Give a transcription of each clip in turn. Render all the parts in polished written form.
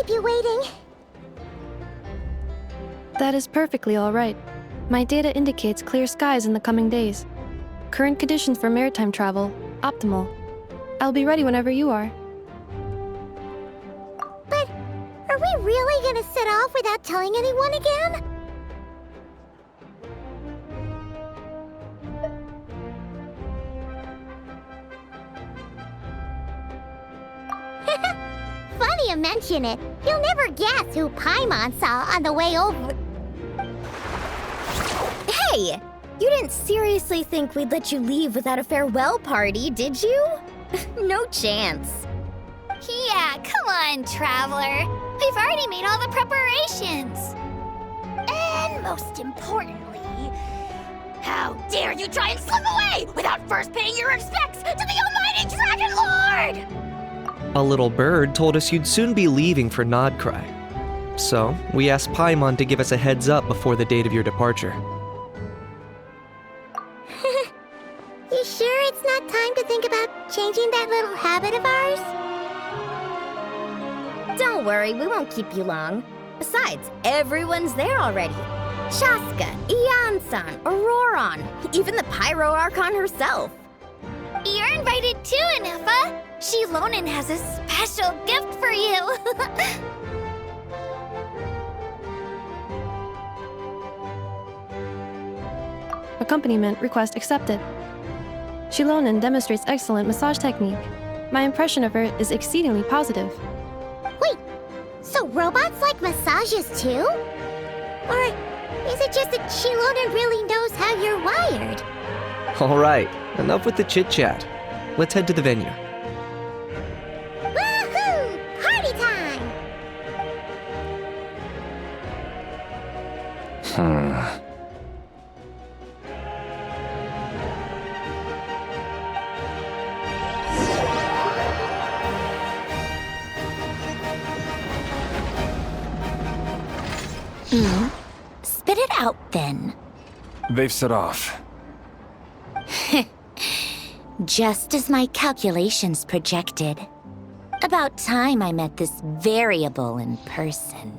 keep you waiting. That is perfectly all right. My data indicates clear skies in the coming days. Current conditions for maritime travel, optimal. I'll be ready whenever you are. But are we really gonna set off without telling anyone again? Funny you mention it. You'll never guess who Paimon saw on the way over. Hey! You didn't seriously think we'd let you leave without a farewell party, did you? No chance. Yeah, come on, Traveler. We've already made all the preparations. And most importantly, how dare you try and slip away without first paying your respects to the almighty Dragon Lord! A little bird told us you'd soon be leaving for Nodcry. So, we asked Paimon to give us a heads up before the date of your departure. You sure it's not time to think about changing that little habit of ours? Don't worry, we won't keep you long. Besides, everyone's there already. Shaska, Ian-san, Auroron, even the Pyro Archon herself. You're invited too, Anefa. Shilonen has a special gift for you. Accompaniment request accepted. Shilonen demonstrates excellent massage technique. My impression of her is exceedingly positive. Wait, so robots like massages too? Or is it just that Shilonen really knows how you're wired? Alright, enough with the chit-chat. Let's head to the venue. Woohoo! Party time! Spit it out, then. They've set off. Just as my calculations projected. About time I met this variable in person.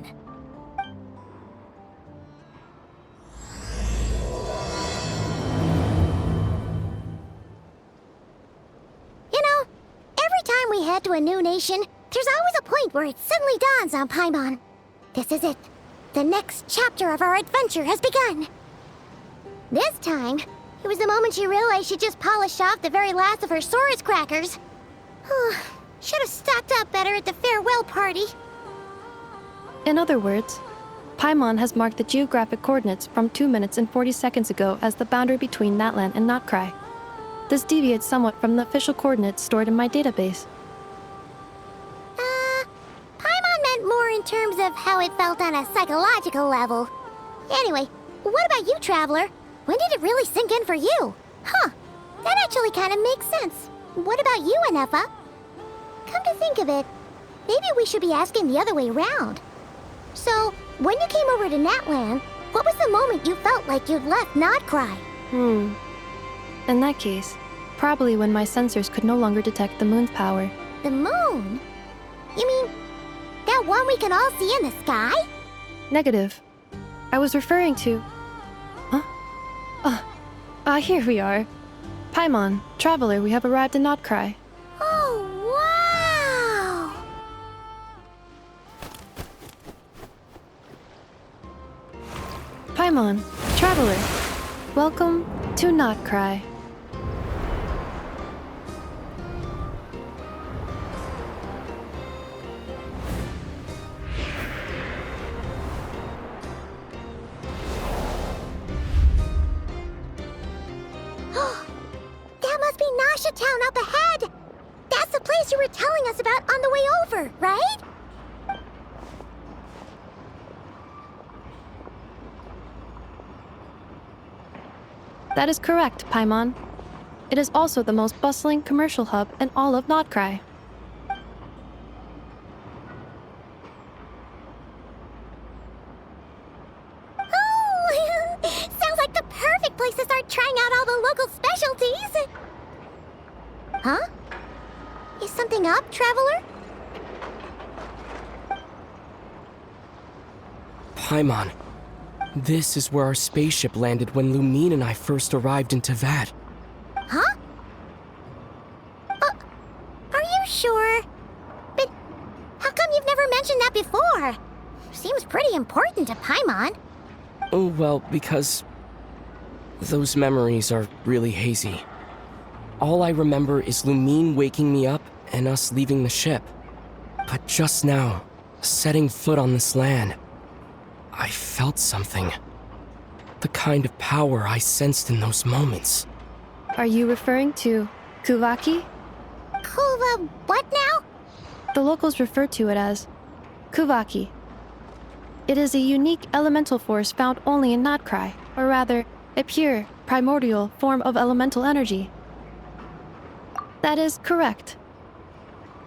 You know, every time we head to a new nation, there's always a point where it suddenly dawns on Paimon. This is it. The next chapter of our adventure has begun. This time, it was the moment she realized she just polished off the very last of her Saurus crackers. Should have stocked up better at the farewell party. In other words, Paimon has marked the geographic coordinates from 2 minutes and 40 seconds ago as the boundary between Natlan and Notcry. This deviates somewhat from the official coordinates stored in my database. Paimon meant more in terms of how it felt on a psychological level. Anyway, what about you, Traveler? When did it really sink in for you? Huh, that actually kind of makes sense. What about you, Anefa? Come to think of it, maybe we should be asking the other way around. So, when you came over to Natlan, what was the moment you felt like you'd left Nodcry? In that case, probably when my sensors could no longer detect the moon's power. The moon? You mean, that one we can all see in the sky? Negative. I was referring to... here we are. Paimon, Traveler, we have arrived in Notcry. Oh, wow! Paimon, Traveler, welcome to Notcry. That must be Nasha Town up ahead! That's the place you were telling us about on the way over, right? That is correct, Paimon. It is also the most bustling commercial hub in all of Notcry. Oh! Sounds like the perfect place to start trying out all the local specialties! Huh? Is something up, Traveler? Paimon. This is where our spaceship landed when Lumine and I first arrived in Teyvat. Huh? Are you sure? But how come you've never mentioned that before? Seems pretty important to Paimon. Oh, well, because those memories are really hazy. All I remember is Lumine waking me up and us leaving the ship. But just now, setting foot on this land, I felt something. The kind of power I sensed in those moments. Are you referring to Kuvaki? Kuva, what now? The locals refer to it as Kuvaki. It is a unique elemental force found only in Notcry, or rather, a pure, primordial form of elemental energy. That is correct.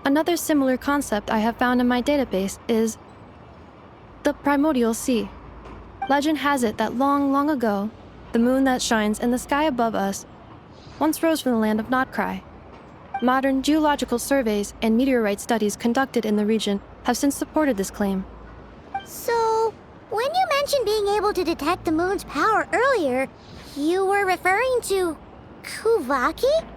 Another similar concept I have found in my database is the primordial sea. Legend has it that long, long ago, the moon that shines in the sky above us once rose from the land of Notcry. Modern geological surveys and meteorite studies conducted in the region have since supported this claim. So, when you mentioned being able to detect the moon's power earlier, you were referring to Kuvaki?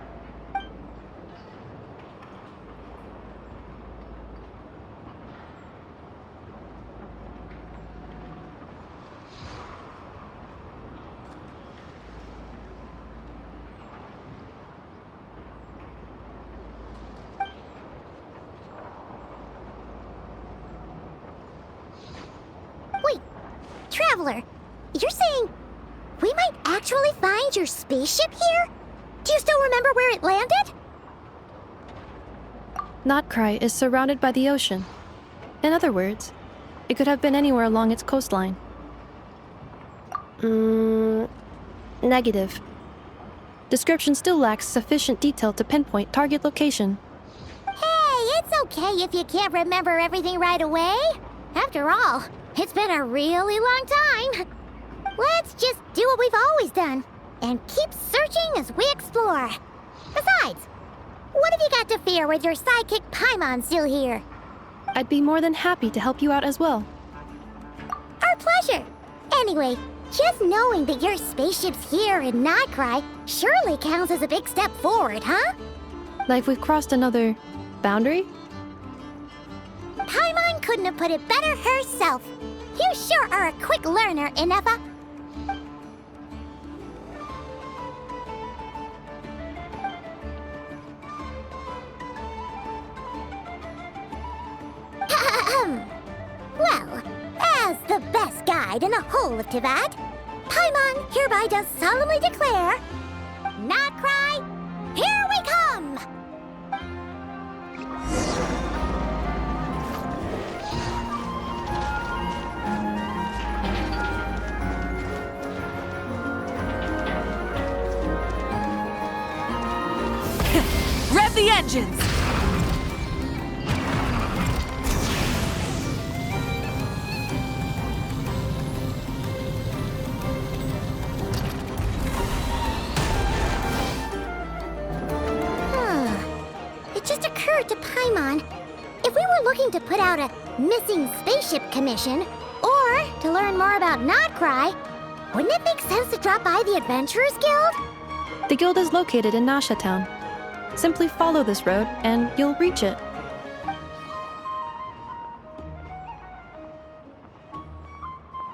Wait, Traveler, you're saying we might actually find your spaceship here? Do you still remember where it landed? Notcry is surrounded by the ocean. In other words, it could have been anywhere along its coastline. Negative. Description still lacks sufficient detail to pinpoint target location. Hey, it's okay if you can't remember everything right away. After all, it's been a really long time. Let's just do what we've always done and keep searching as we explore. Besides, what have you got to fear with your sidekick Paimon still here? I'd be more than happy to help you out as well. Our pleasure. Anyway, just knowing that your spaceship's here in Notcry surely counts as a big step forward, huh? Like we've crossed another boundary? Paimon couldn't have put it better herself. You sure are a quick learner, Inefa. Well, as the best guide in the whole of Teyvat, Paimon hereby does solemnly declare, Notcry, here we come! Rev the engines! It just occurred to Paimon, if we were looking to put out a missing spaceship commission, or to learn more about Notcry, wouldn't it make sense to drop by the Adventurers Guild? The guild is located in Nasha Town. Simply follow this road and you'll reach it.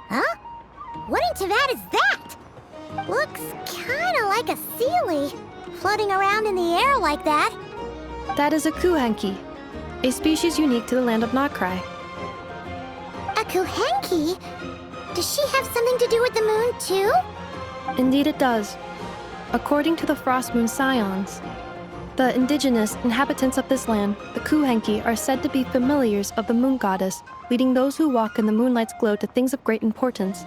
Huh? What in Teyvat is that? Looks kinda like a Sealy, floating around in the air like that. That is a Kuhenki, a species unique to the land of Notcry. A Kuhenki? Does she have something to do with the moon, too? Indeed it does. According to the Frost Moon Scions, the indigenous inhabitants of this land, the Kuhenki, are said to be familiars of the moon goddess, leading those who walk in the moonlight's glow to things of great importance.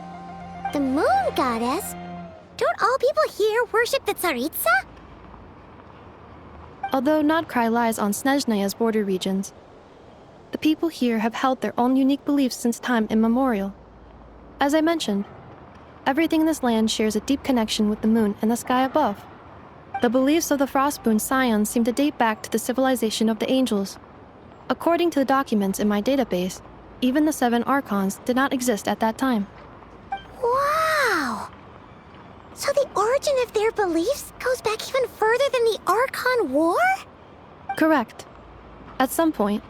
The moon goddess? Don't all people here worship the Tsaritsa? Although Notcry lies on Snezhnaya's border regions, the people here have held their own unique beliefs since time immemorial. As I mentioned, everything in this land shares a deep connection with the moon and the sky above. The beliefs of the Frostmoon Scions seem to date back to the civilization of the angels. According to the documents in my database, Even the 7 Archons did not exist at that time. Wow! So the origin of their beliefs goes back even further than the Archon War? Correct. At some point,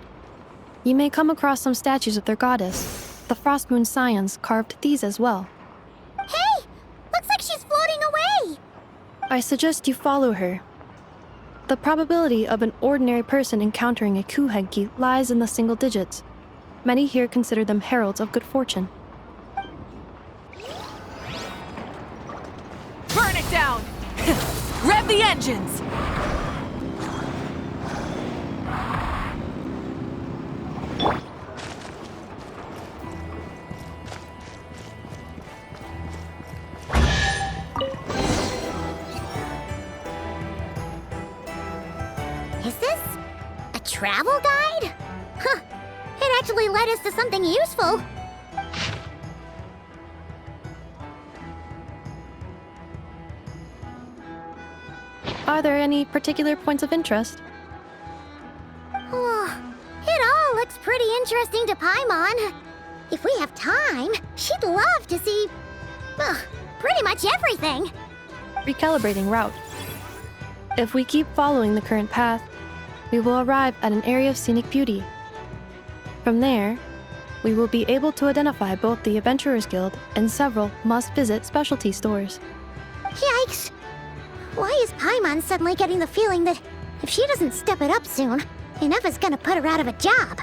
you may come across some statues of their goddess. The Frostmoon Scions carved these as well. Hey! Looks like she's floating away! I suggest you follow her. The probability of an ordinary person encountering a Kuhenki lies in the single digits. Many here consider them heralds of good fortune. Burn it down! Rev the engines! Is this a travel guide? Huh. It actually led us to something useful. Are there any particular points of interest? Oh, it all looks pretty interesting to Paimon. If we have time, she'd love to see, pretty much everything. Recalibrating route. If we keep following the current path, we will arrive at an area of scenic beauty. From there, we will be able to identify both the Adventurers Guild and several must-visit specialty stores. Yikes! Why is Paimon suddenly getting the feeling that if she doesn't step it up soon, Ineva's gonna put her out of a job?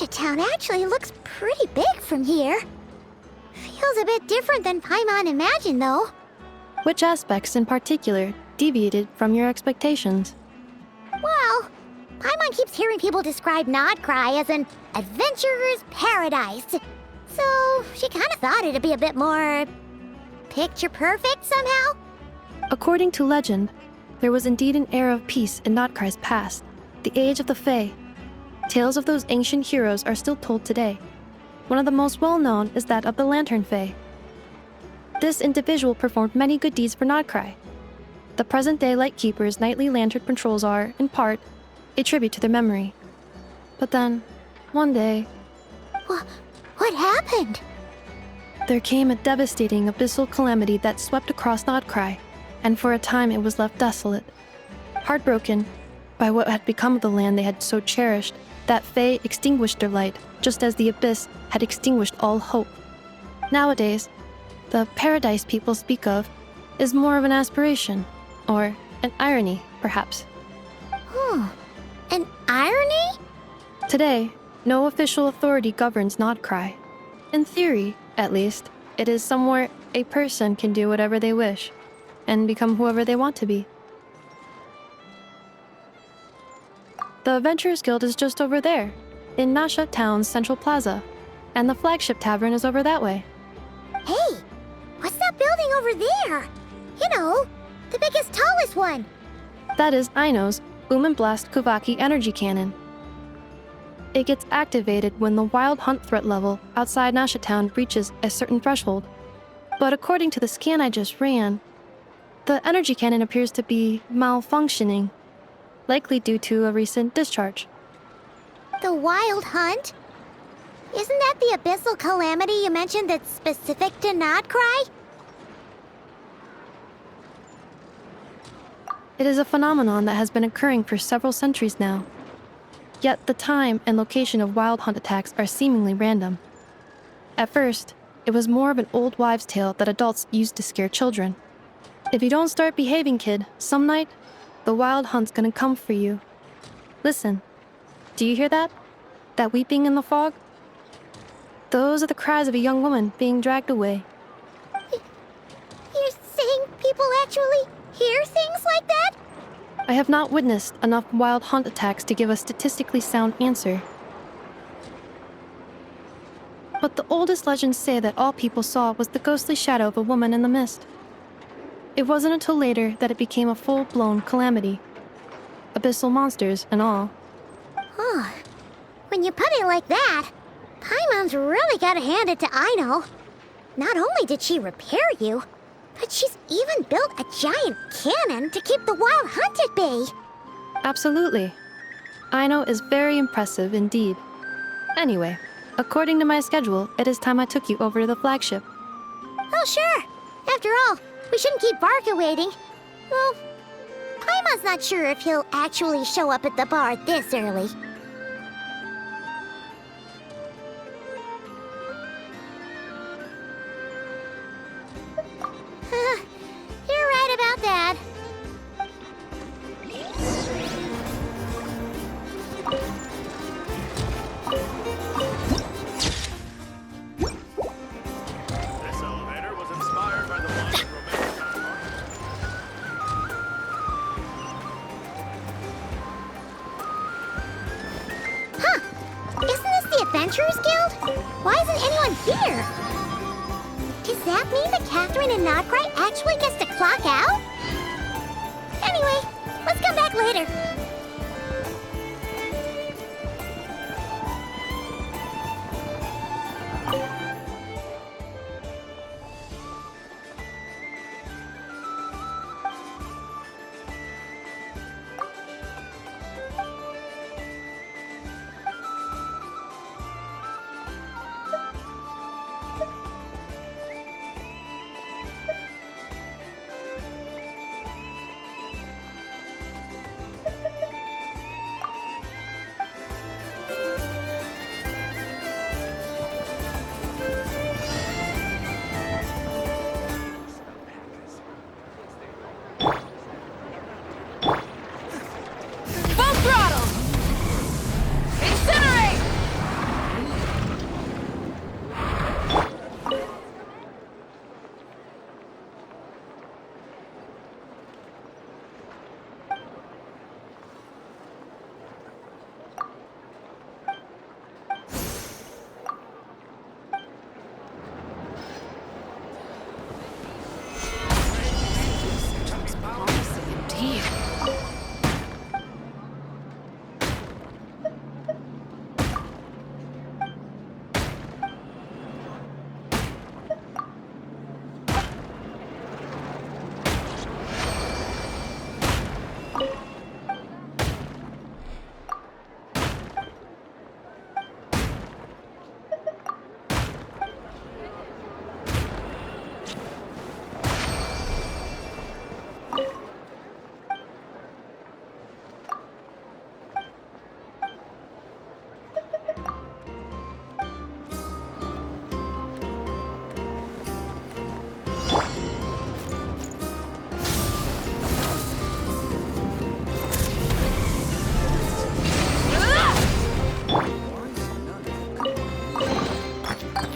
Town actually looks pretty big from here. Feels a bit different than Paimon imagined, though. Which aspects in particular deviated from your expectations? Well, Paimon keeps hearing people describe Nodcry as an adventurer's paradise. So she kind of thought it'd be a bit more picture perfect somehow. According to legend, there was indeed an era of peace in Nodcry's past, the age of the Fae. Tales of those ancient heroes are still told today. One of the most well-known is that of the Lantern Fae. This individual performed many good deeds for Nodcry. The present-day Lightkeeper's nightly lantern patrols are, in part, a tribute to their memory. But then, one day... What happened? There came a devastating abyssal calamity that swept across Nodcry, and for a time it was left desolate. Heartbroken by what had become of the land they had so cherished, that Fae extinguished their light, just as the abyss had extinguished all hope. Nowadays, the paradise people speak of is more of an aspiration, or an irony, perhaps. An irony? Today, no official authority governs Nodcry. In theory, at least, it is somewhere a person can do whatever they wish, and become whoever they want to be. The Adventurers Guild is just over there, in Nasha Town's Central Plaza, and the flagship tavern is over that way. Hey, what's that building over there? You know, the biggest, tallest one. That is Aino's Boom and Blast Kuvaki energy cannon. It gets activated when the wild hunt threat level outside Nasha Town reaches a certain threshold. But according to the scan I just ran, the energy cannon appears to be malfunctioning, likely due to a recent discharge. The wild hunt? Isn't that the abyssal calamity you mentioned that's specific to Nodcry? It is a phenomenon that has been occurring for several centuries now. Yet the time and location of wild hunt attacks are seemingly random. At first, it was more of an old wives' tale that adults used to scare children. If you don't start behaving, kid, some night, the wild hunt's gonna come for you. Listen, do you hear that? That weeping in the fog? Those are the cries of a young woman being dragged away. You're saying people actually hear things like that? I have not witnessed enough wild hunt attacks to give a statistically sound answer. But the oldest legends say that all people saw was the ghostly shadow of a woman in the mist. It wasn't until later that it became a full-blown calamity. Abyssal monsters and all. Oh, when you put it like that, Paimon's really gotta hand it to Aino. Not only did she repair you, but she's even built a giant cannon to keep the wild hunt at bay. Absolutely. Aino is very impressive indeed. Anyway, according to my schedule, it is time I took you over to the flagship. Oh, sure. After all, we shouldn't keep Barca waiting. Well, Paimon's not sure if he'll actually show up at the bar this early. You're right about that. This elevator was inspired by the one in Huh. Isn't this the Adventurers Guild? Why isn't anyone here? Does that mean that Catherine and Nodcry actually gets to clock out? Anyway, let's come back later.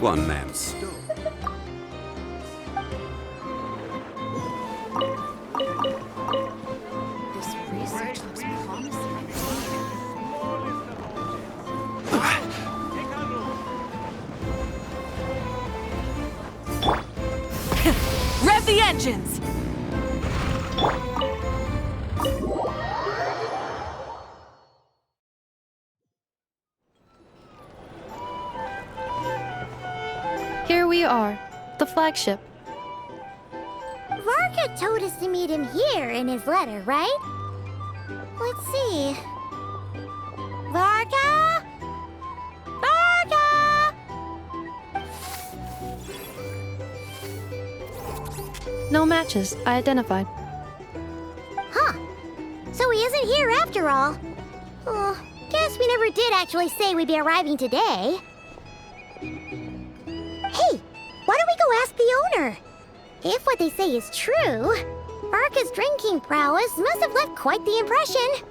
One man's stone. This research looks promising. Rev the engines! Here we are, the flagship. Varka told us to meet him here in his letter, right? Let's see. Varka? Varka! No matches, I identified. Huh. So he isn't here after all. Oh, guess we never did actually say we'd be arriving today. Hey, why don't we go ask the owner? If what they say is true, Varka's drinking prowess must have left quite the impression.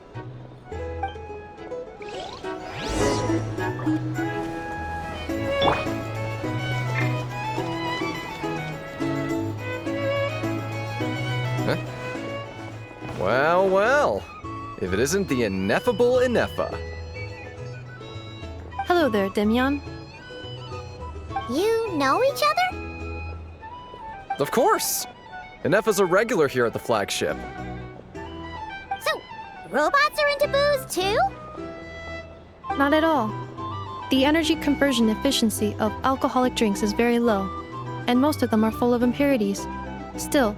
Well, well. If it isn't the ineffable Inefa. Hello there, Demyon. You know each other? Of course! Inefa's a regular here at the flagship. So, robots are into booze too? Not at all. The energy conversion efficiency of alcoholic drinks is very low, and most of them are full of impurities. Still,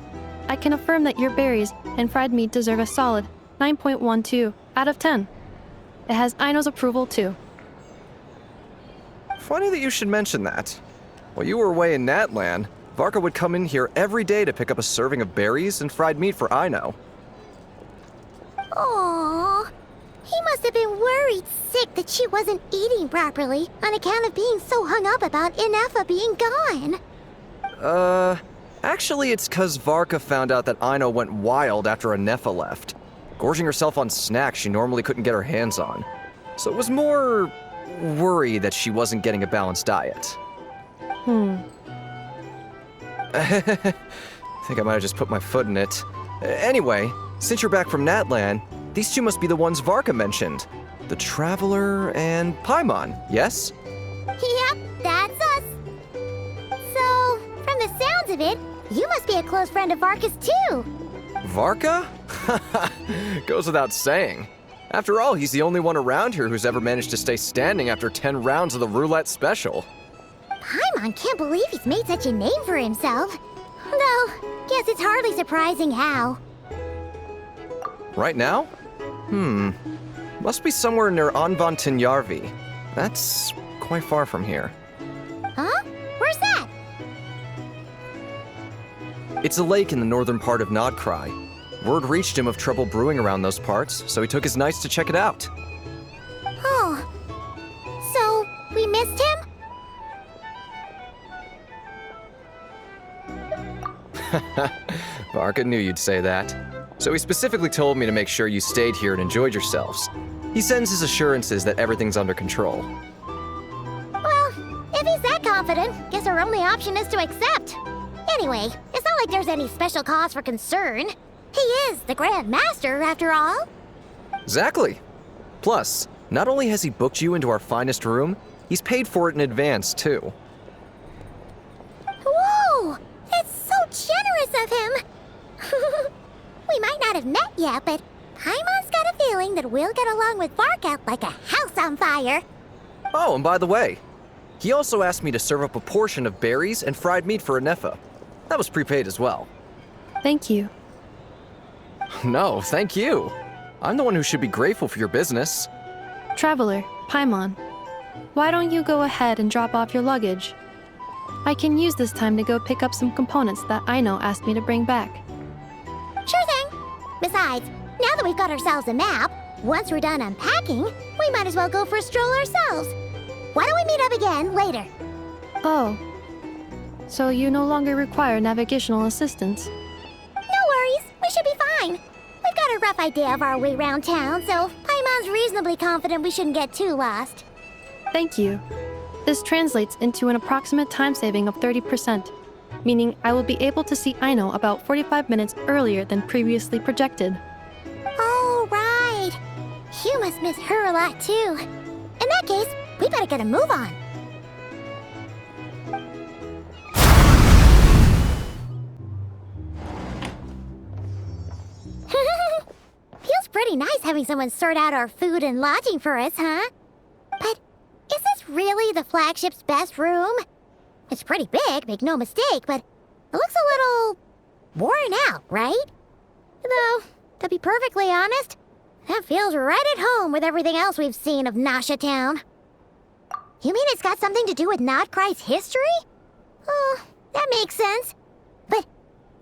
I can affirm that your berries and fried meat deserve a solid 9.12 out of 10. It has Aino's approval too. Funny that you should mention that. While you were away in Natlan, Varka would come in here every day to pick up a serving of berries and fried meat for Aino. Aww. He must have been worried sick that she wasn't eating properly on account of being so hung up about Inefa being gone. Actually it's 'cause Varka found out that Aino went wild after Inefa left, gorging herself on snacks she normally couldn't get her hands on. So it was more worry that she wasn't getting a balanced diet. I think I might have just put my foot in it. Anyway, since you're back from Natlan, these two must be the ones Varka mentioned. The Traveler and Paimon, yes? Yep, that's us. So, from the sounds of it, you must be a close friend of Varka's too. Varka? Goes without saying. After all, he's the only one around here who's ever managed to stay standing after 10 rounds of the roulette special. Paimon can't believe he's made such a name for himself. Though, guess it's hardly surprising how. Right now? Must be somewhere near Anvantinyarvi. That's quite far from here. Huh? Where's that? It's a lake in the northern part of Nodkrai. Word reached him of trouble brewing around those parts, so he took his knights to check it out. Oh. So, we missed him? Varka knew you'd say that. So he specifically told me to make sure you stayed here and enjoyed yourselves. He sends his assurances that everything's under control. Well, if he's that confident, guess our only option is to accept. Anyway, it's not like there's any special cause for concern. He is the Grand Master, after all. Exactly. Plus, not only has he booked you into our finest room, he's paid for it in advance, too. Whoa! That's so generous of him! We might not have met yet, but Paimon's got a feeling that we'll get along with Varka like a house on fire. Oh, and by the way, he also asked me to serve up a portion of berries and fried meat for Inefa. That was prepaid as well. Thank you. No, thank you. I'm the one who should be grateful for your business. Traveler, Paimon, why don't you go ahead and drop off your luggage? I can use this time to go pick up some components that Aino asked me to bring back. Sure thing. Besides, now that we've got ourselves a map, once we're done unpacking, we might as well go for a stroll ourselves. Why don't we meet up again later? Oh. So you no longer require navigational assistance? No worries, we should be fine. We've got a rough idea of our way around town, so Paimon's reasonably confident we shouldn't get too lost. Thank you. This translates into an approximate time saving of 30%, meaning I will be able to see Aino about 45 minutes earlier than previously projected. Oh, right. You must miss her a lot, too. In that case, we better get a move on. Feels pretty nice having someone sort out our food and lodging for us, huh? But is this really the flagship's best room? It's pretty big, make no mistake, but it looks a little worn out, right? Though, to be perfectly honest, that feels right at home with everything else we've seen of Nasha Town. You mean it's got something to do with Nodcry's history? Oh, that makes sense. But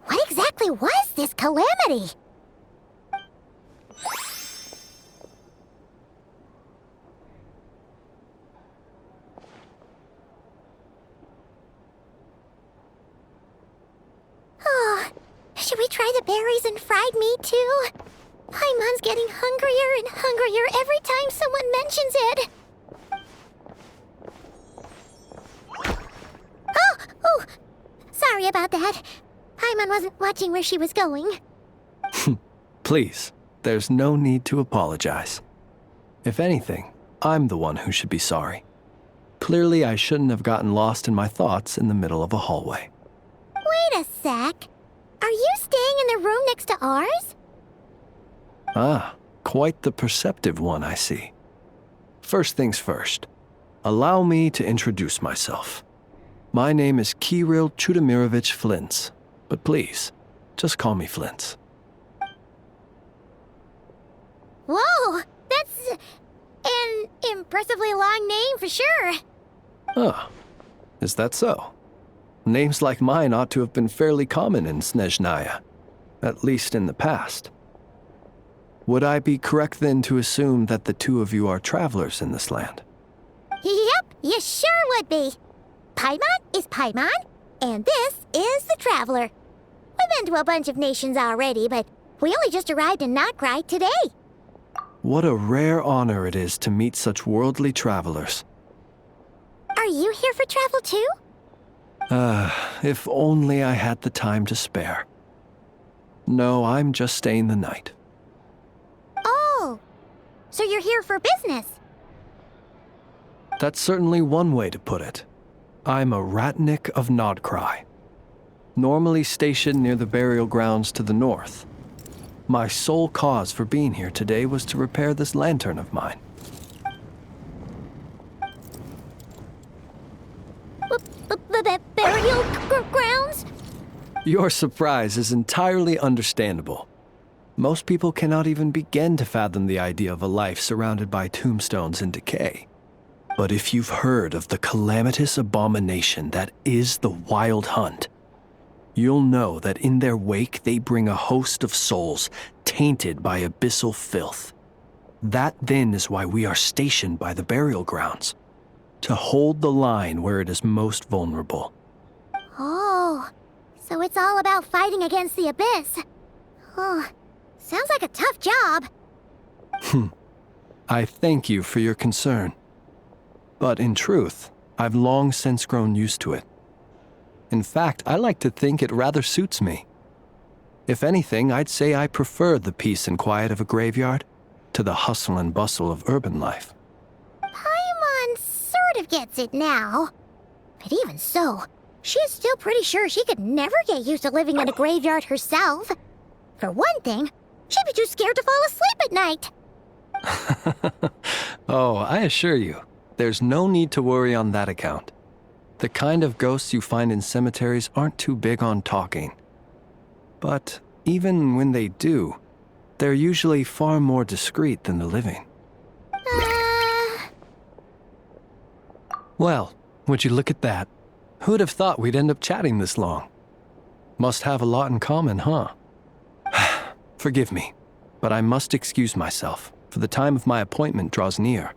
what exactly was this calamity? Oh, should we try the berries and fried meat too? Paimon's getting hungrier and hungrier every time someone mentions it. Oh, sorry about that. Paimon wasn't watching where she was going. Please, there's no need to apologize. If anything, I'm the one who should be sorry. Clearly, I shouldn't have gotten lost in my thoughts in the middle of a hallway. Wait a sec. Are you staying in the room next to ours? Ah, quite the perceptive one, I see. First things first, allow me to introduce myself. My name is Kirill Chudamirovich Flintz, but please, just call me Flintz. Whoa, that's an impressively long name for sure. Ah, is that so? Names like mine ought to have been fairly common in Snezhnaya, at least in the past. Would I be correct then to assume that the two of you are travelers in this land? Yep, you sure would be. Paimon is Paimon, and this is the Traveler. We've been to a bunch of nations already, but we only just arrived in Nodcry today. What a rare honor it is to meet such worldly travelers. Are you here for travel too? If only I had the time to spare. No, I'm just staying the night. Oh, so you're here for business? That's certainly one way to put it. I'm a Ratnik of Nodcry, normally stationed near the burial grounds to the north. My sole cause for being here today was to repair this lantern of mine. Burial grounds? Your surprise is entirely understandable. Most people cannot even begin to fathom the idea of a life surrounded by tombstones and decay. But if you've heard of the calamitous abomination that is the Wild Hunt, you'll know that in their wake they bring a host of souls tainted by abyssal filth. That then is why we are stationed by the burial grounds, to hold the line where it is most vulnerable. Oh, so it's all about fighting against the abyss. Oh, sounds like a tough job. I thank you for your concern. But in truth, I've long since grown used to it. In fact, I like to think it rather suits me. If anything, I'd say I prefer the peace and quiet of a graveyard to the hustle and bustle of urban life. Paimon sort of gets it now. But even so, she is still pretty sure she could never get used to living in a graveyard herself. For one thing, she'd be too scared to fall asleep at night. Oh, I assure you, there's no need to worry on that account. The kind of ghosts you find in cemeteries aren't too big on talking. But even when they do, they're usually far more discreet than the living. Well, would you look at that? Who'd have thought we'd end up chatting this long? Must have a lot in common, huh? Forgive me, but I must excuse myself, for the time of my appointment draws near.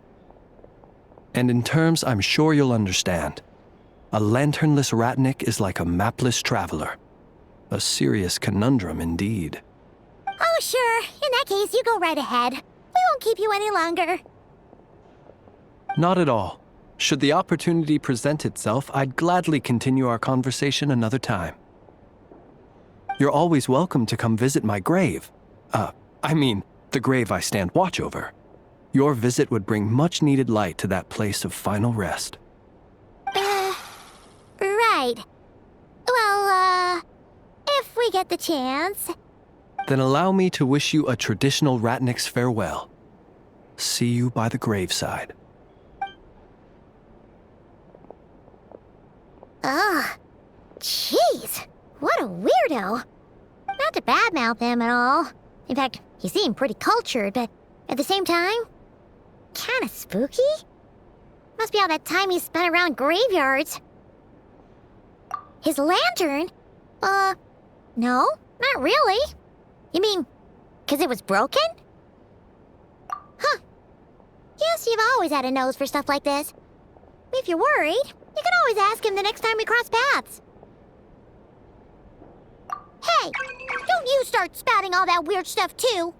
And in terms I'm sure you'll understand, a lanternless Ratnik is like a mapless traveler. A serious conundrum indeed. Oh, sure. In that case, you go right ahead. We won't keep you any longer. Not at all. Should the opportunity present itself, I'd gladly continue our conversation another time. You're always welcome to come visit my grave. The grave I stand watch over. Your visit would bring much-needed light to that place of final rest. Right. Well, if we get the chance. Then allow me to wish you a traditional Ratnik's farewell. See you by the graveside. Ugh. Jeez. What a weirdo. Not to badmouth him at all. In fact, he seemed pretty cultured, but at the same time, kinda spooky? Must be all that time he spent around graveyards. His lantern? No, not really. You mean, 'cause it was broken? Huh. Guess you've always had a nose for stuff like this. If you're worried, you can always ask him the next time we cross paths. Hey, don't you start spouting all that weird stuff too.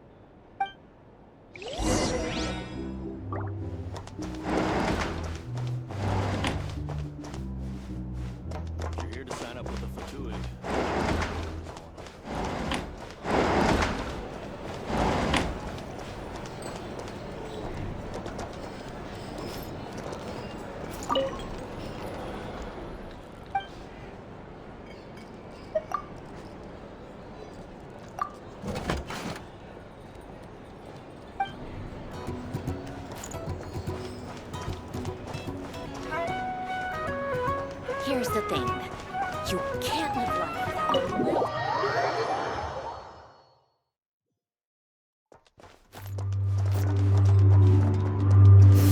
You're here to sign up with the Fatui. Here's the thing. You can't live life without a light.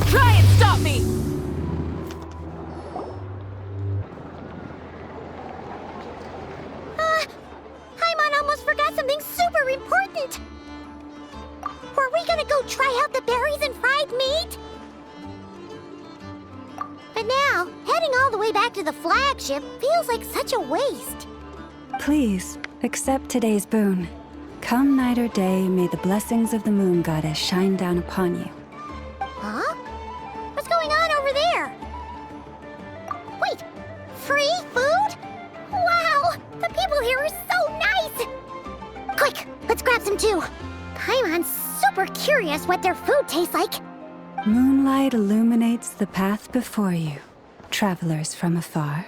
Try and stop me! Paimon almost forgot something super important. Were we gonna go try out the berries and fried meat? But now, heading all the way back to the flagship feels like such a waste. Please, accept today's boon. Come night or day, may the blessings of the moon goddess shine down upon you. Huh? What's going on over there? Wait, free food? Wow, the people here are so nice! Quick, let's grab some too. Paimon's super curious what their food tastes like. Moonlight illuminates the path before you, travelers from afar.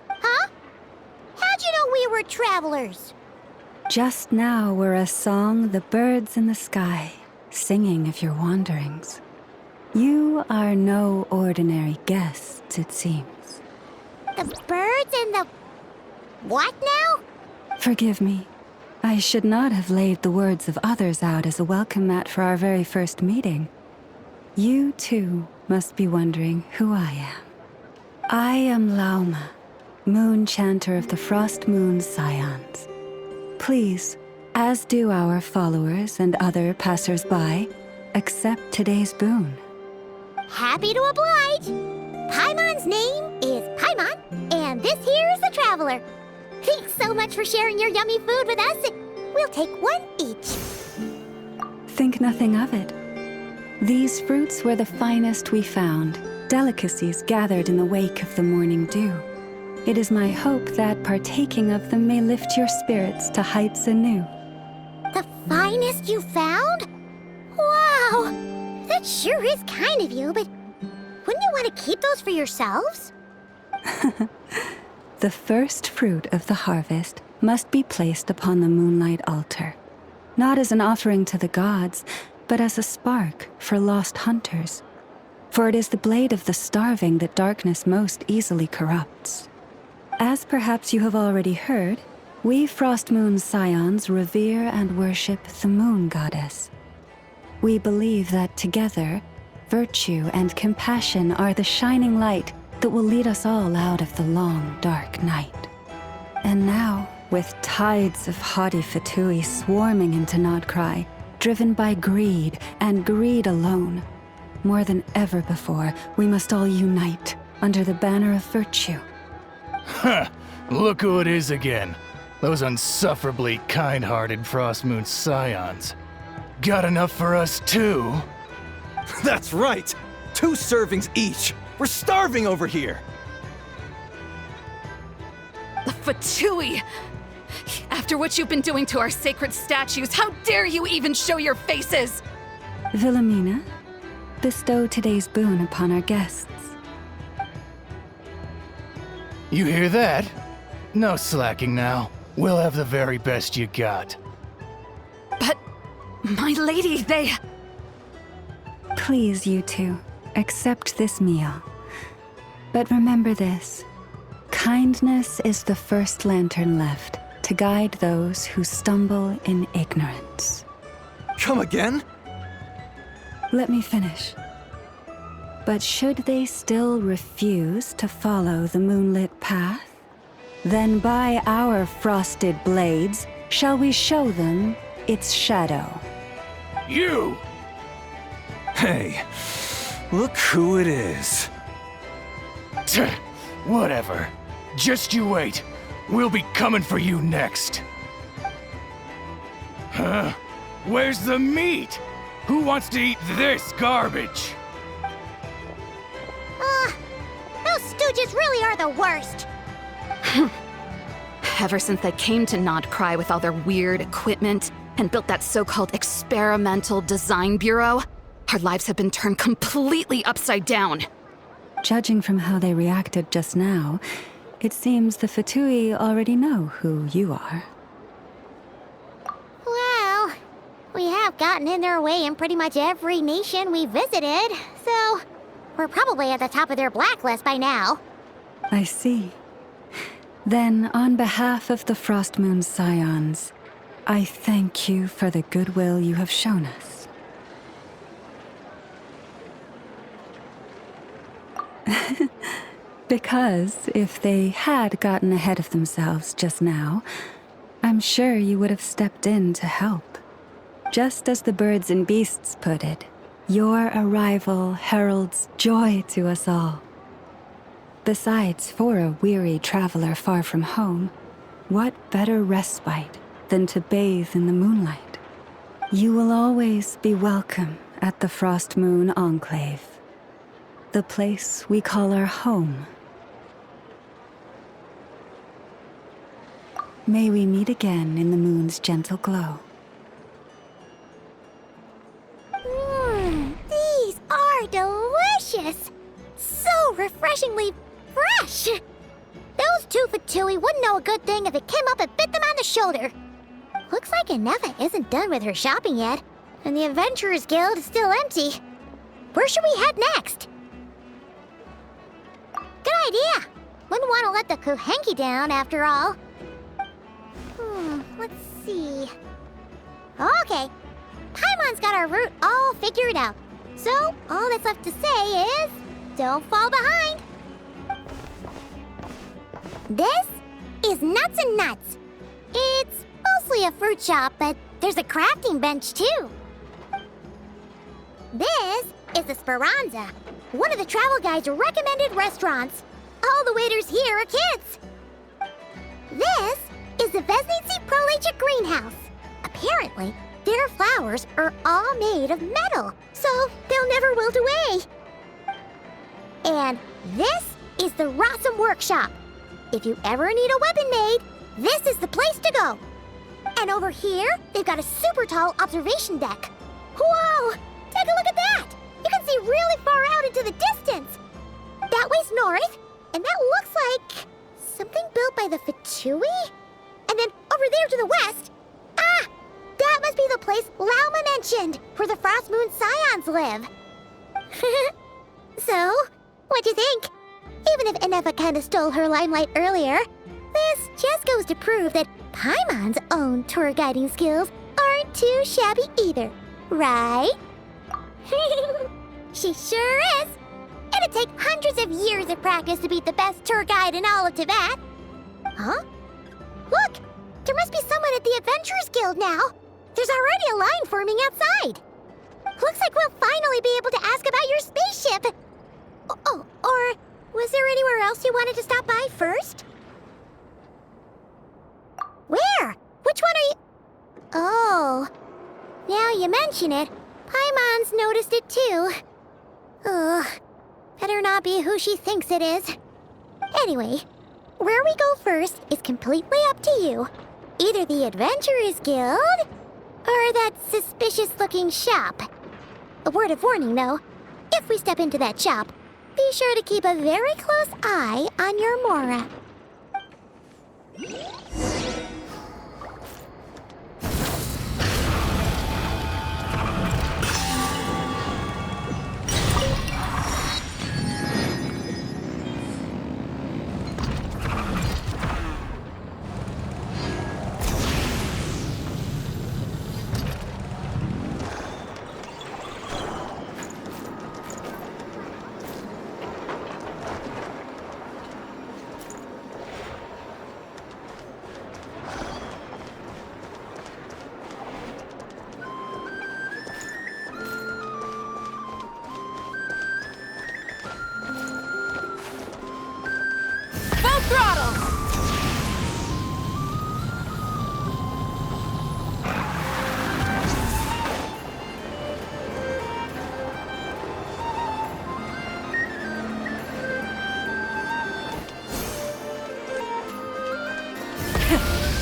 Huh? How'd you know we were travelers? Just now were a song the birds in the sky, singing of your wanderings. You are no ordinary guests, it seems. The birds and the... what now? Forgive me. I should not have laid the words of others out as a welcome mat for our very first meeting. You, too, must be wondering who I am. I am Lauma, moon chanter of the Frost Moon's scions. Please, as do our followers and other passers-by, accept today's boon. Happy to oblige. Paimon's name is Paimon, and this here's the traveler. Thanks so much for sharing your yummy food with us. We'll take one each. Think nothing of it. These fruits were the finest we found, delicacies gathered in the wake of the morning dew. It is my hope that partaking of them may lift your spirits to heights anew. The finest you found? Wow! That sure is kind of you, but wouldn't you want to keep those for yourselves? The first fruit of the harvest must be placed upon the moonlight altar, not as an offering to the gods, but as a spark for lost hunters. For it is the blade of the starving that darkness most easily corrupts. As perhaps you have already heard, we Frost Moon's scions revere and worship the moon goddess. We believe that together, virtue and compassion are the shining light that will lead us all out of the long, dark night. And now, with tides of haughty Fatui swarming into Nodcry, driven by greed and greed alone, more than ever before, we must all unite under the banner of virtue. Huh, look who it is again. Those unsufferably kind-hearted Frost Moon scions. Got enough for us too? That's right! 2 servings each! We're starving over here! The Fatui! After what you've been doing to our sacred statues, how dare you even show your faces! Wilhelmina, bestow today's boon upon our guests. You hear that? No slacking now. We'll have the very best you got. But, my lady, they... Please, you two, accept this meal. But remember this. Kindness is the first lantern left to guide those who stumble in ignorance. Come again? Let me finish. But should they still refuse to follow the moonlit path, then by our frosted blades shall we show them its shadow. You! Hey, look who it is. Tch, whatever. Just you wait. We'll be coming for you next. Huh? Where's the meat? Who wants to eat this garbage? Those stooges really are the worst. Ever since they came to Nodcry with all their weird equipment and built that so-called experimental design bureau, our lives have been turned completely upside down. Judging from how they reacted just now, it seems the Fatui already know who you are. Well, we have gotten in their way in pretty much every nation we visited, so we're probably at the top of their blacklist by now. I see. Then, on behalf of the Frostmoon Scions, I thank you for the goodwill you have shown us. Because if they had gotten ahead of themselves just now, I'm sure you would have stepped in to help. Just as the birds and beasts put it, your arrival heralds joy to us all. Besides, for a weary traveler far from home, what better respite than to bathe in the moonlight? You will always be welcome at the Frostmoon Enclave, the place we call our home. May we meet again in the moon's gentle glow. These are delicious! So refreshingly fresh! Those two Fatui wouldn't know a good thing if it came up and bit them on the shoulder. Looks like Inefa isn't done with her shopping yet, and the Adventurers Guild is still empty. Where should we head next? Good idea! Wouldn't want to let the Kuhenki down, after all. Let's see... Okay, Paimon's got our route all figured out. So, all that's left to say is... don't fall behind! This is Nuts and Nuts. It's mostly a fruit shop, but there's a crafting bench, too. This is the Speranza, one of the travel guide's recommended restaurants. All the waiters here are kids. This is the Vesnitsi Prolegia greenhouse. Apparently, their flowers are all made of metal, so they'll never wilt away. And this is the Rossum Workshop. If you ever need a weapon made, this is the place to go. And over here, they've got a super tall observation deck. Whoa! Take a look at that! You can see really far out into the distance. That way's north, and that looks like something built by the Fatui? And then over there to the west, that must be the place Lauma mentioned, where the Frostmoon Scions live. So, what'd you think? Even if Inefa kinda stole her limelight earlier, this just goes to prove that Paimon's own tour guiding skills aren't too shabby either, right? She sure is! It'd take hundreds of years of practice to beat the best tour guide in all of Teyvat. Huh? Look! There must be someone at the Adventurers Guild now! There's already a line forming outside! Looks like we'll finally be able to ask about your spaceship! Oh, or was there anywhere else you wanted to stop by first? Where? Which one are you... Oh, now you mention it, Paimon's noticed it too. Ugh, Better not be who she thinks it is. Anyway, where we go first is completely up to you. Either the Adventurers Guild, or that suspicious-looking shop. A word of warning, though. If we step into that shop, be sure to keep a very close eye on your Mora.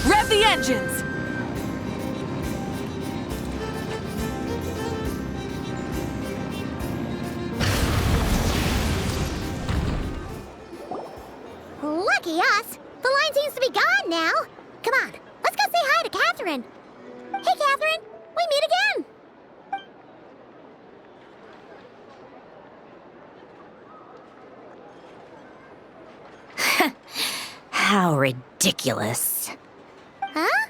Rev the engines! Lucky us! The line seems to be gone now. Come on, let's go say hi to Catherine. Hey, Catherine, we meet again. How ridiculous. Huh?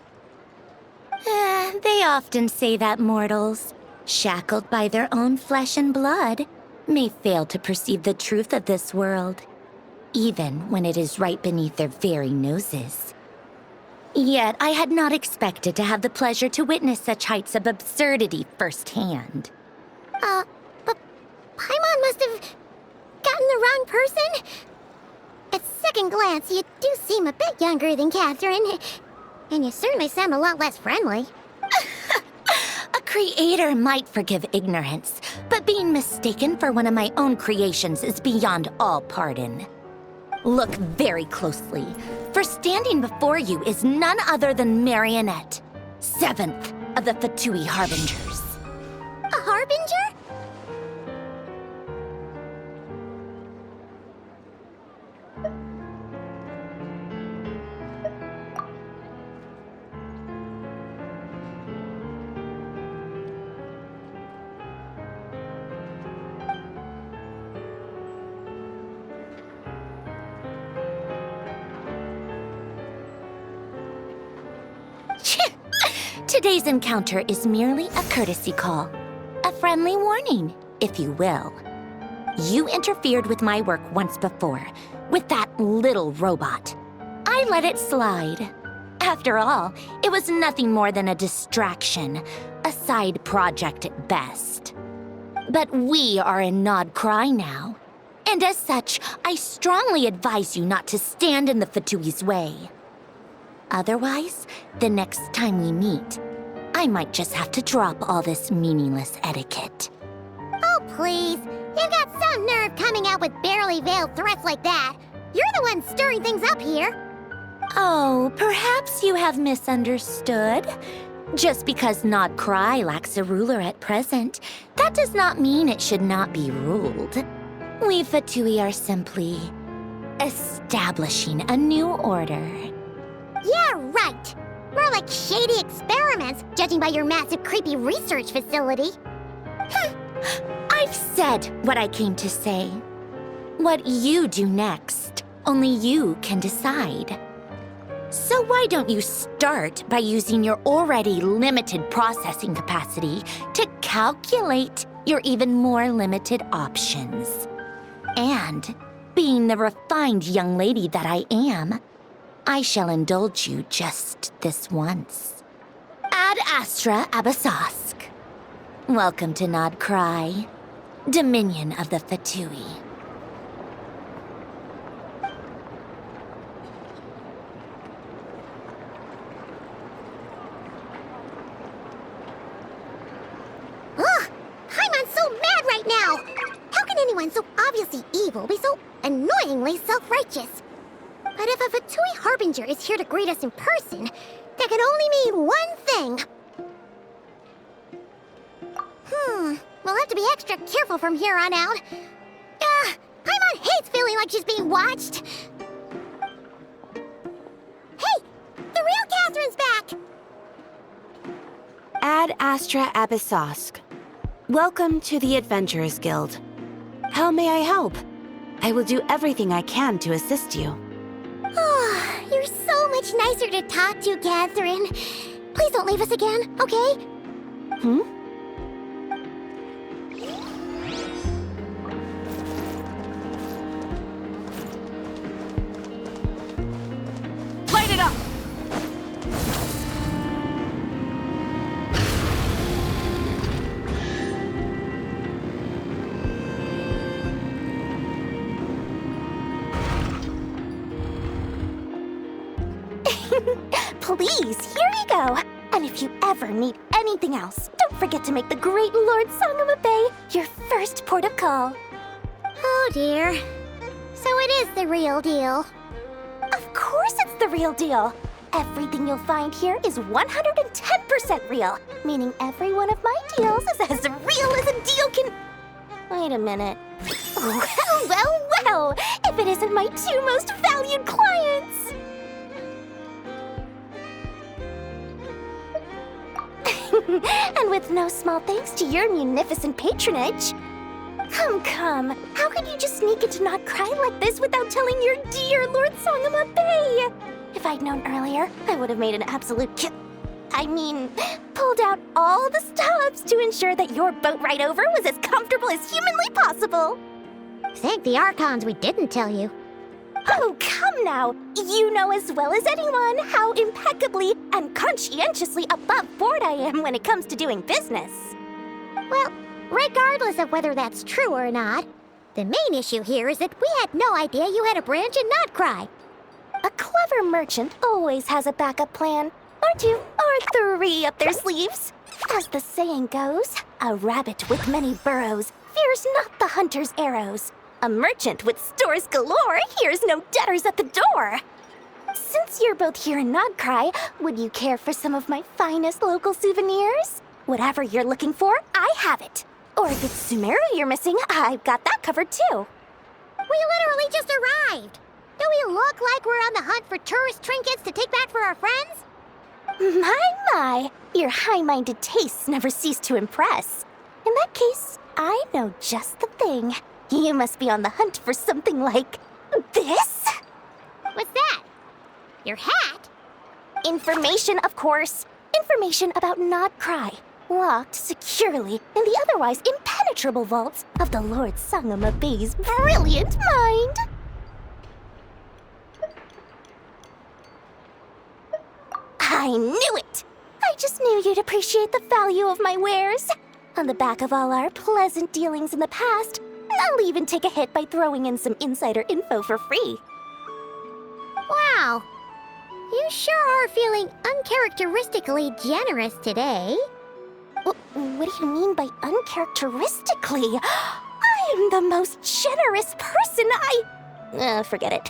They often say that mortals, shackled by their own flesh and blood, may fail to perceive the truth of this world, even when it is right beneath their very noses. Yet I had not expected to have the pleasure to witness such heights of absurdity firsthand. But Paimon must have gotten the wrong person? At second glance, you do seem a bit younger than Catherine. And you certainly sound a lot less friendly. A creator might forgive ignorance, but being mistaken for one of my own creations is beyond all pardon. Look very closely, for standing before you is none other than Marionette, 7th of the Fatui Harbingers. A Harbinger? Today's encounter is merely a courtesy call. A friendly warning, if you will. You interfered with my work once before, with that little robot. I let it slide. After all, it was nothing more than a distraction, a side project at best. But we are in Nod Cry now, and as such, I strongly advise you not to stand in the Fatui's way. Otherwise, the next time we meet, I might just have to drop all this meaningless etiquette. Oh, please. You've got some nerve coming out with barely veiled threats like that. You're the one stirring things up here. Oh, perhaps you have misunderstood. Just because Nod Cry lacks a ruler at present, that does not mean it should not be ruled. We Fatui are simply establishing a new order. Yeah, right. More like shady experiments, judging by your massive, creepy research facility. I've said what I came to say. What you do next, only you can decide. So why don't you start by using your already limited processing capacity to calculate your even more limited options? And, being the refined young lady that I am, I shall indulge you just this once. Ad Astra Abasask. Welcome to Nod Cry, Dominion of the Fatui. Ugh! Paimon's so mad right now! How can anyone so obviously evil be so annoyingly self-righteous? But if a Fatui Harbinger is here to greet us in person, that can only mean one thing. We'll have to be extra careful from here on out. Paimon hates feeling like she's being watched. Hey, the real Catherine's back! Ad Astra Abyssosk. Welcome to the Adventurers Guild. How may I help? I will do everything I can to assist you. Oh, you're so much nicer to talk to, Catherine. Please don't leave us again, okay? Light it up! Please, here you go. And if you ever need anything else, don't forget to make the great Lord Sangama Bay your first port of call. Oh dear. So it is the real deal. Of course it's the real deal. Everything you'll find here is 110% real, meaning every one of my deals is as real as a deal can... Wait a minute. Well, if it isn't my two most valued clients! And with no small thanks to your munificent patronage. Come. How could you just sneak into Not Cry like this without telling your dear Lord Sangama Bay? If I'd known earlier, I would have made an absolute pulled out all the stops to ensure that your boat ride over was as comfortable as humanly possible. Thank the Archons we didn't tell you. Oh, come now! You know as well as anyone how impeccably and conscientiously above board I am when it comes to doing business. Well, regardless of whether that's true or not, the main issue here is that we had no idea you had a branch in Notcry. A clever merchant always has a backup plan, or two, or three up their sleeves. As the saying goes, a rabbit with many burrows fears not the hunter's arrows. A merchant with stores galore hears no debtors at the door. Since you're both here in Nodcry, would you care for some of my finest local souvenirs? Whatever you're looking for, I have it. Or if it's Sumeru you're missing, I've got that covered too. We literally just arrived. Do we look like we're on the hunt for tourist trinkets to take back for our friends? My, your high-minded tastes never cease to impress. In that case, I know just the thing. You must be on the hunt for something like this? What's that? Your hat? Information, of course. Information about Nodcry, locked securely in the otherwise impenetrable vaults of the Lord Sangama Bay's brilliant mind. I knew it! I just knew you'd appreciate the value of my wares. On the back of all our pleasant dealings in the past, I'll even take a hit by throwing in some insider info for free. Wow. You sure are feeling uncharacteristically generous today. What do you mean by uncharacteristically? I am the most generous person forget it.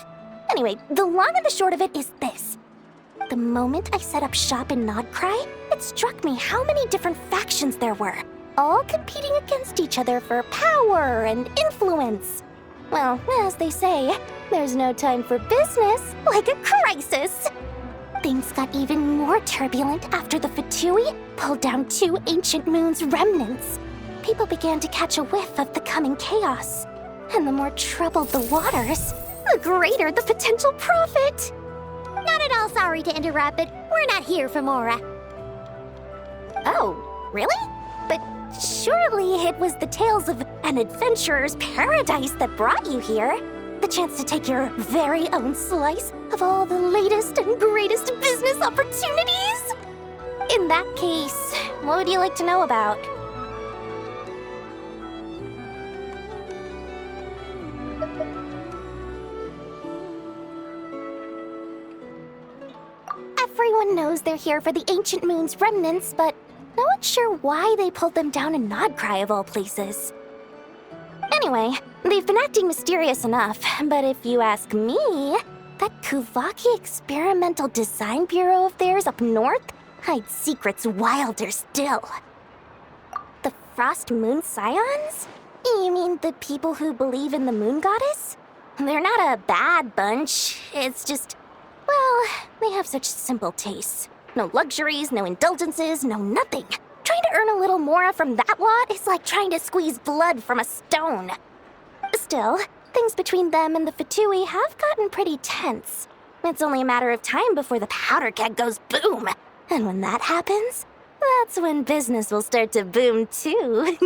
Anyway, the long and the short of it is this. The moment I set up shop in Nodcry, it struck me how many different factions there were, all competing against each other for power and influence. Well, as they say, there's no time for business like a crisis. Things got even more turbulent after the Fatui pulled down 2 ancient moon's remnants. People began to catch a whiff of the coming chaos. And the more troubled the waters, the greater the potential profit. Not at all sorry to interrupt, but we're not here for Mora. Oh, really? But surely it was the tales of an adventurer's paradise that brought you here. The chance to take your very own slice of all the latest and greatest business opportunities? In that case, what would you like to know about? Everyone knows they're here for the Ancient Moon's remnants, but no one's sure why they pulled them down in Nodcry of all places. Anyway, they've been acting mysterious enough, but if you ask me, that Kuvaki Experimental Design Bureau of theirs up north hides secrets wilder still. The Frost Moon Scions? You mean the people who believe in the moon goddess? They're not a bad bunch, it's just, well, they have such simple tastes. No luxuries, no indulgences, no nothing. Trying to earn a little more from that lot is like trying to squeeze blood from a stone. Still, things between them and the Fatui have gotten pretty tense. It's only a matter of time before the powder keg goes boom. And when that happens, that's when business will start to boom too.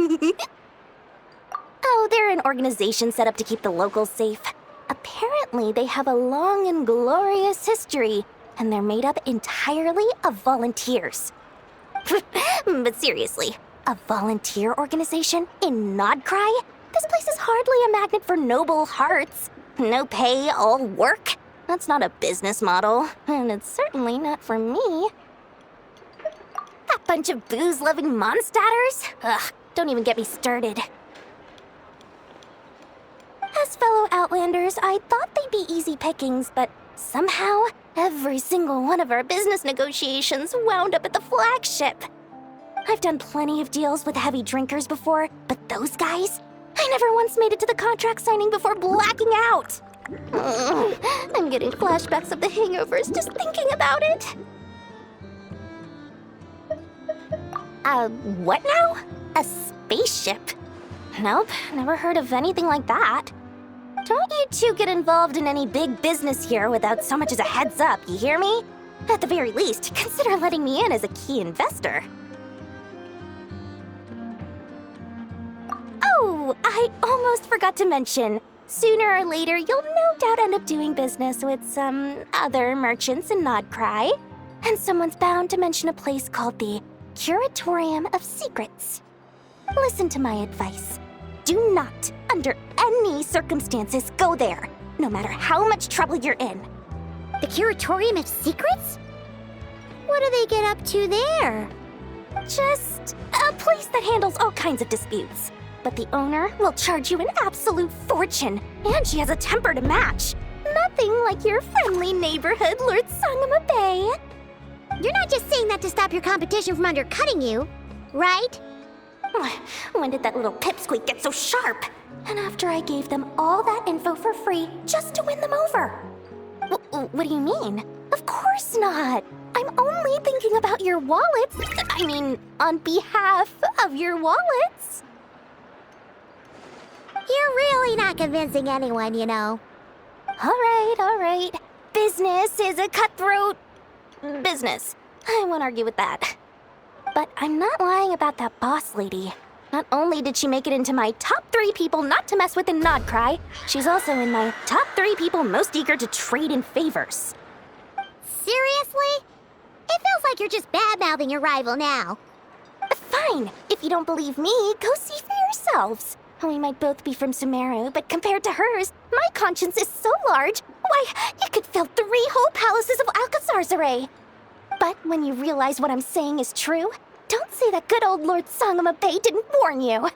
Oh, they're an organization set up to keep the locals safe. Apparently, they have a long and glorious history, and they're made up entirely of volunteers. But seriously, a volunteer organization in Nodcry? This place is hardly a magnet for noble hearts. No pay, all work. That's not a business model, and it's certainly not for me. That bunch of booze-loving monsters? Ugh, don't even get me started. As fellow Outlanders, I thought they'd be easy pickings, but somehow, every single one of our business negotiations wound up at the flagship. I've done plenty of deals with heavy drinkers before, but those guys? I never once made it to the contract signing before blacking out. I'm getting flashbacks of the hangovers just thinking about it. What now? A spaceship? Nope, never heard of anything like that. Don't you two get involved in any big business here without so much as a heads up, you hear me? At the very least, consider letting me in as a key investor. Oh, I almost forgot to mention. Sooner or later, you'll no doubt end up doing business with some other merchants in Nodcry. And someone's bound to mention a place called the Curatorium of Secrets. Listen to my advice. Do not, under any circumstances, go there, no matter how much trouble you're in. The Curatorium of Secrets? What do they get up to there? Just a place that handles all kinds of disputes. But the owner will charge you an absolute fortune, and she has a temper to match. Nothing like your friendly neighborhood Lord Sangama Bay. You're not just saying that to stop your competition from undercutting you, right? When did that little pipsqueak get so sharp? And after I gave them all that info for free just to win them over. What do you mean? Of course not. I'm only thinking about your wallets. I mean, on behalf of your wallets. You're really not convincing anyone, you know. All right. Business is a cutthroat business. I won't argue with that. But I'm not lying about that boss lady. Not only did she make it into my top 3 people not to mess with in Nodcry, she's also in my top 3 people most eager to trade in favors. Seriously? It feels like you're just bad-mouthing your rival now. Fine. If you don't believe me, go see for yourselves. We might both be from Sumeru, but compared to hers, my conscience is so large, why, you could fill 3 whole palaces of Alcazar's array. But when you realize what I'm saying is true, don't say that good old Lord Sangama Bay didn't warn you.